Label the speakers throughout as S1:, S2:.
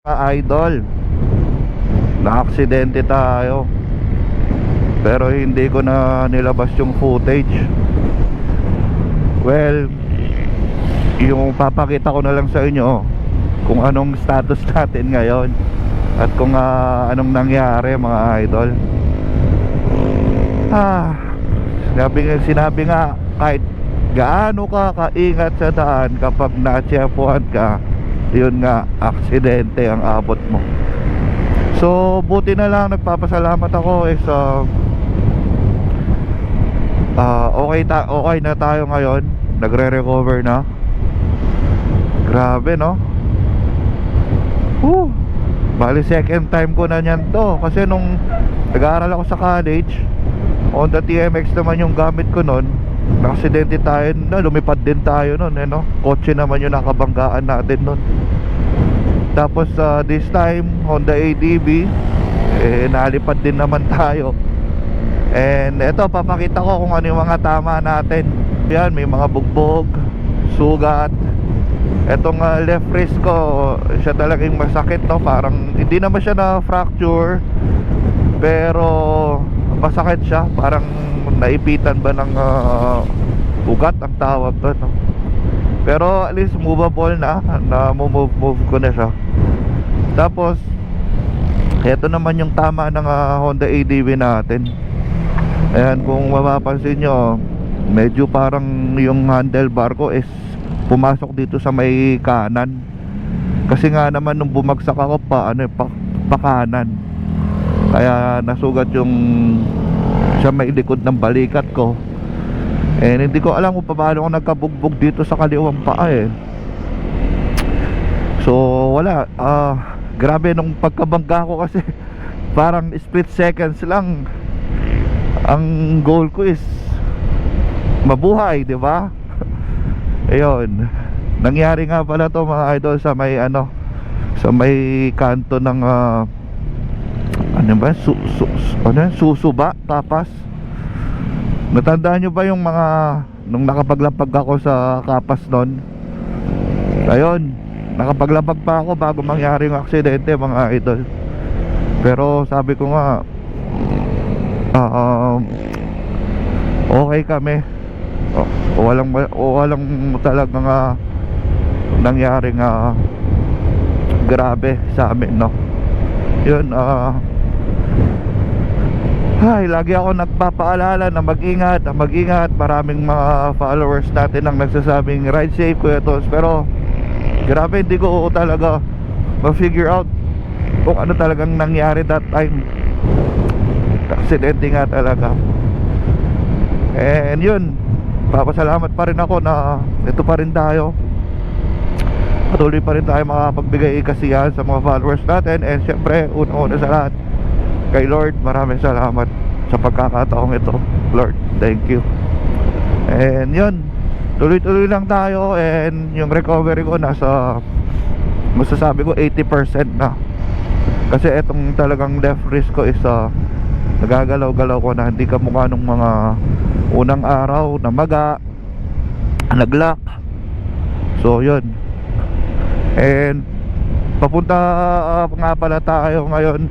S1: Idol, na-aksidente tayo pero hindi ko na nilabas yung footage. Well, yung papakita ko na lang sa inyo kung anong status natin ngayon at kung anong nangyari mga idol. Sinabi nga kahit gaano ka kaingat sa daan, kapag natsepuhan ka, yun nga, aksidente ang abot mo. So buti na lang, nagpapasalamat ako okay na tayo ngayon. Nagre-recover na. Grabe, no? Bali second time ko na nyan to. Kasi nung nag-aaral ako sa college, Honda TMX naman yung gamit ko nun. Naksidente tayo na, lumipad din tayo nun, no? Kotse naman yung nakabanggaan natin nun. Tapos this time Honda ADV, nalipad din naman tayo. And eto, papakita ko kung ano yung mga tama natin. Yan, may mga bugbog, sugat. Etong left wrist ko, siya talagang masakit, no? Parang hindi naman siya na fracture, pero masakit siya. Parang naipitan ba ng ugat ang tawag doon, no? Pero at least movable na move ko na siya. Tapos eto naman yung tama ng Honda ADV natin. Ayan, kung mapapansin nyo, medyo parang yung handlebar ko is pumasok dito sa may kanan. Kasi nga naman nung bumagsak ako pa kanan, kaya nasugat yung sa may likod ng balikat ko. And hindi ko alam kung paano ako nagkabugbog dito sa kaliwang paa eh. So wala, grabe nung pagkabangga ko kasi parang split seconds lang. Ang goal ko is mabuhay, di ba? Ayun, nangyari nga pala to mga idol sa may sa may kanto ng Susuba, Tapas. Natandaan nyo ba yung mga nung nakapaglapag ako sa Kapas nun? Ayun, nakapaglapag pa ako bago mangyari yung aksidente mga idol. Pero sabi ko nga, okay kami. Walang talagang nangyaring grabe sa amin, no? Yun, lagi ako nagpapaalala na mag-ingat. Maraming mga followers natin ang nagsasabing ride safe, Kuya Tos. Pero grabe, hindi ko talaga ma-figure out kung ano talagang nangyari that time. Aksidente nga talaga. And yun, papasalamat pa rin ako na ito pa rin tayo. Patuloy pa rin tayo makapagbigay kasiyahan sa mga followers natin. And syempre, una-una sa lahat, kay Lord, maraming salamat sa pagkakataong ito. Lord, thank you. And yun, tuloy-tuloy lang tayo. And yung recovery ko masasabi ko 80% na. Kasi itong talagang left wrist ko is nagagalaw-galaw ko na, hindi kamukha nung mga unang araw na maga, naglock. So yun. And papunta nga pala tayo ngayon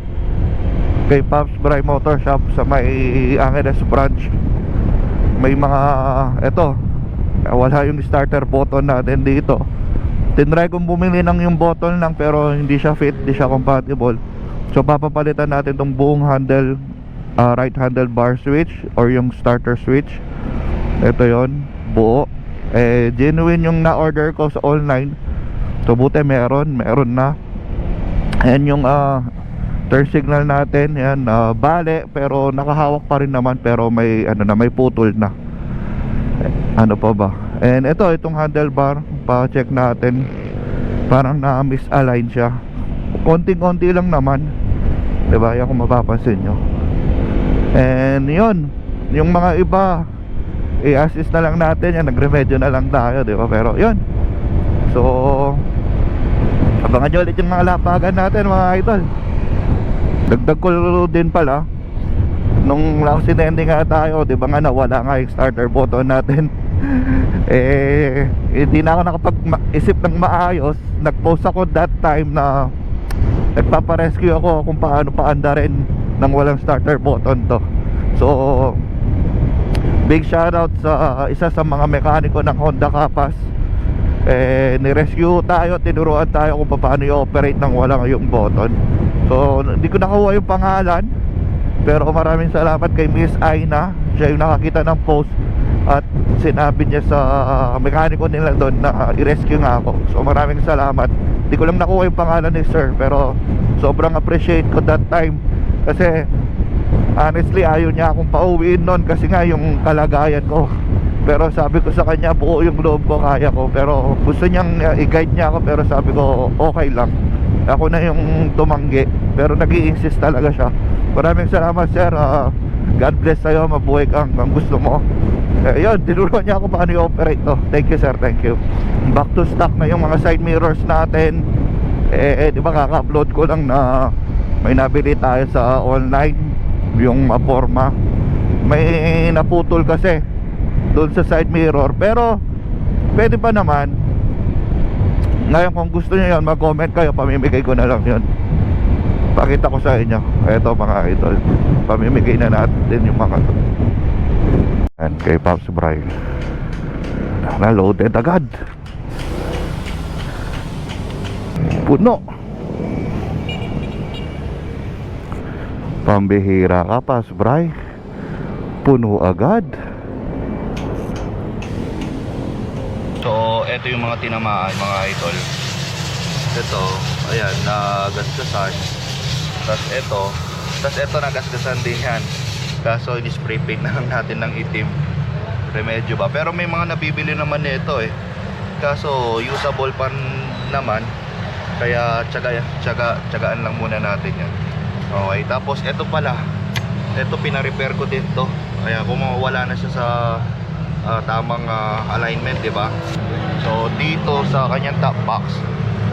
S1: kay Pops Bry Motor Shop sa may Angeles branch. May mga wala yung starter button natin dito. Tinry kong bumili ng yung button lang, pero hindi siya fit, hindi siya compatible. So papapalitan natin tong buong handle, right handlebar switch or yung starter switch. Ito yon, buo. Genuine yung na-order ko sa online. So buti meron na. Ayan yung turn signal natin. Yan, bale, pero nakahawak pa rin naman, pero may may putol na. Ano pa ba? And itong handlebar, pa-check natin. Parang na-misalign siya. Konting-konti lang naman. Diba? Yan kung mapapansin nyo. And yun, yung mga iba, i-assist na lang natin. Yan, nagremedyo na lang tayo, diba? Pero yun. So abangan nyo ulit yung mga lapagan natin mga idol. Dagdag ko din pala, nung aksidente nga tayo, di ba nga nawala nga yung starter button natin. Hindi na ako nakapag-isip ng maayos. Nag-post ako that time na nagpaparescue ako kung paano paanda rin nang walang starter button to. So big shoutout sa isa sa mga mekaniko ng Honda Kappas. Ni-rescue tayo, tinuruan tayo kung paano i-operate nang walang yung button. So hindi ko nakuha yung pangalan, pero maraming salamat kay Miss Aina. Siya yung nakakita ng post at sinabi niya sa mekaniko nila doon na i-rescue nga ako. So maraming salamat. Hindi ko lang nakuha yung pangalan ni sir, pero sobrang appreciate ko that time. Kasi honestly ayaw niya akong pauwiin noon kasi nga yung kalagayan ko. Pero sabi ko sa kanya, buo yung loob ko, kaya ko. Pero gusto niyang i-guide niya ako, pero sabi ko okay lang, ako na yung tumanggi. Pero nag-i-insist talaga siya. Maraming salamat sir. God bless sa'yo, mabuhay kang gusto mo. Yun, tinuruan niya ako paano i-operate to. Thank you sir, thank you. Back to stock na yung mga side mirrors natin. Di ba kaka-upload ko lang na may nabili tayo sa online, yung Maporma. May naputol kasi doon sa side mirror, pero pwede pa naman. Ngayon kung gusto niyo yun, mag-comment kayo, pamimigay ko na lang yun. Pakita ko sa inyo. Eto mga idol, pamimigay na natin yung mga to. And kay Pops Bray na loaded agad, puno. Pambihira ka Pops Bray, puno agad. So eto yung mga tinamaan mga idol. Ito, ayan, nagasgasan. Tapos ito nagasgasan din yan. Kaso ini-spray paint na lang natin ng itim. Remedyo ba? Pero may mga nabibili naman nito eh. Kaso usable pa naman. Kaya tsagaan lang muna natin yan. Okay, tapos ito pala. Ito pina-repair ko din to. Kaya kung mawala na siya sa tamang alignment, di ba? So dito sa kanyang top box,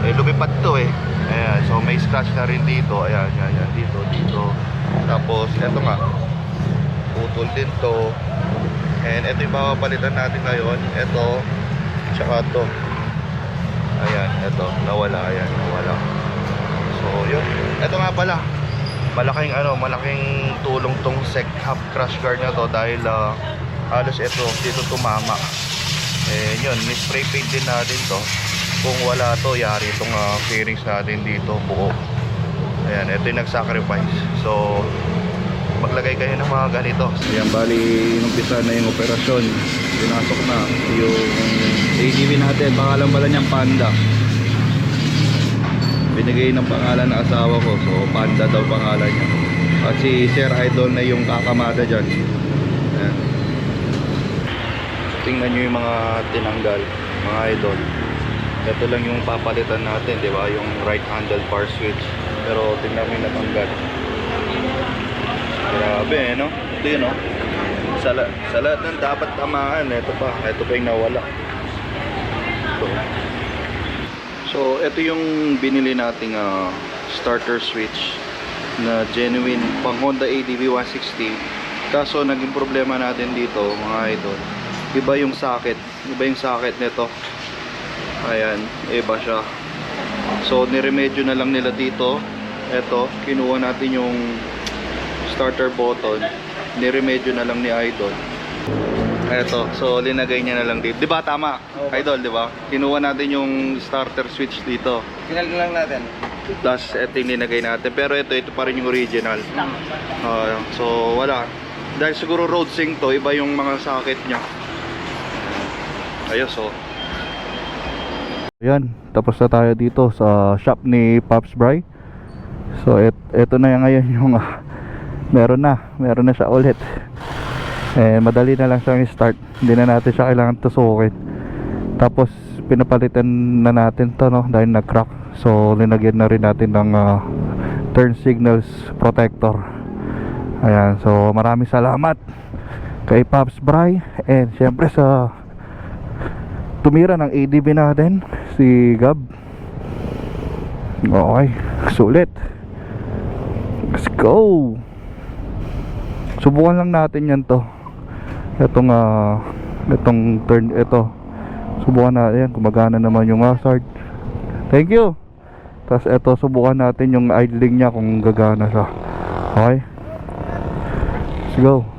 S1: lumipad to eh. Ayan, so may scratch na rin dito. Ayan, dito. Tapos ito nga, putol din to. And ito yung papapalitan natin ngayon. Ito, tsaka to. Ayan, ito, nawala. So yun, ito nga pala, malaking tulong tong sec half crash guard na to. Dahil halos ito, dito tumama. Yun, ni-spray paint din natin to. Kung wala to, yari itong fairings natin dito, buo. Ayan, ito yung nag-sacrifice. So maglagay kayo ng mga ganito. Ayan, bali inumpisa na yung operasyon. Pinasok na yung ADV natin. Pangalan pala niyang Panda. Binigay ng pangalan ng asawa ko, so Panda daw pangalan niya. At si Sir Idol na yung kakamada dyan. Ayan. Tingnan nyo yung mga tinanggal, mga idol. Ito lang yung papalitan natin, di ba? Yung right handle bar switch. Pero tingnan mo yung natanggal. Grabe, no? Ito yun, no? Sa lahat ng dapat tamaan, ito pa yung nawala. So ito yung binili nating starter switch na genuine pang Honda ADV 160. Kaso naging problema natin dito, mga idol, iba yung socket nito. Ayan, iba siya. So niremedyo na lang nila dito. Ito, kinuha natin yung starter button, niremedyo na lang ni Idol. Eto, so linagay niya na lang dito. 'Di ba tama? Okay. Idol, 'di ba? Kinuha natin yung starter switch dito.
S2: Kinal lang natin.
S1: Plus ito yung linagay natin. Pero ito pa rin yung original. So wala. Dahil siguro road sync to, iba yung mga socket niya. Ayos, oh. Ayan, tapos na tayo dito sa shop ni Pops Bray. So ito na ngayon yung meron na siya ulit. Madali na lang siyang start. Hindi na natin siya kailangan tusukin. Tapos pinapalitan na natin to, no, dahil nag-crack. So linagyan na rin natin ng turn signals protector. Ayan, so maraming salamat kay Pops Bray. And syempre sa tumira ng ADV natin, si Gab. Okay, sulit. Let's go. Subukan lang natin yan to. Itong turn, ito. Subukan natin yan, gumagana naman yung hazard. Thank you. Tapos eto, subukan natin yung idling niya kung gagana siya. Okay, let's go.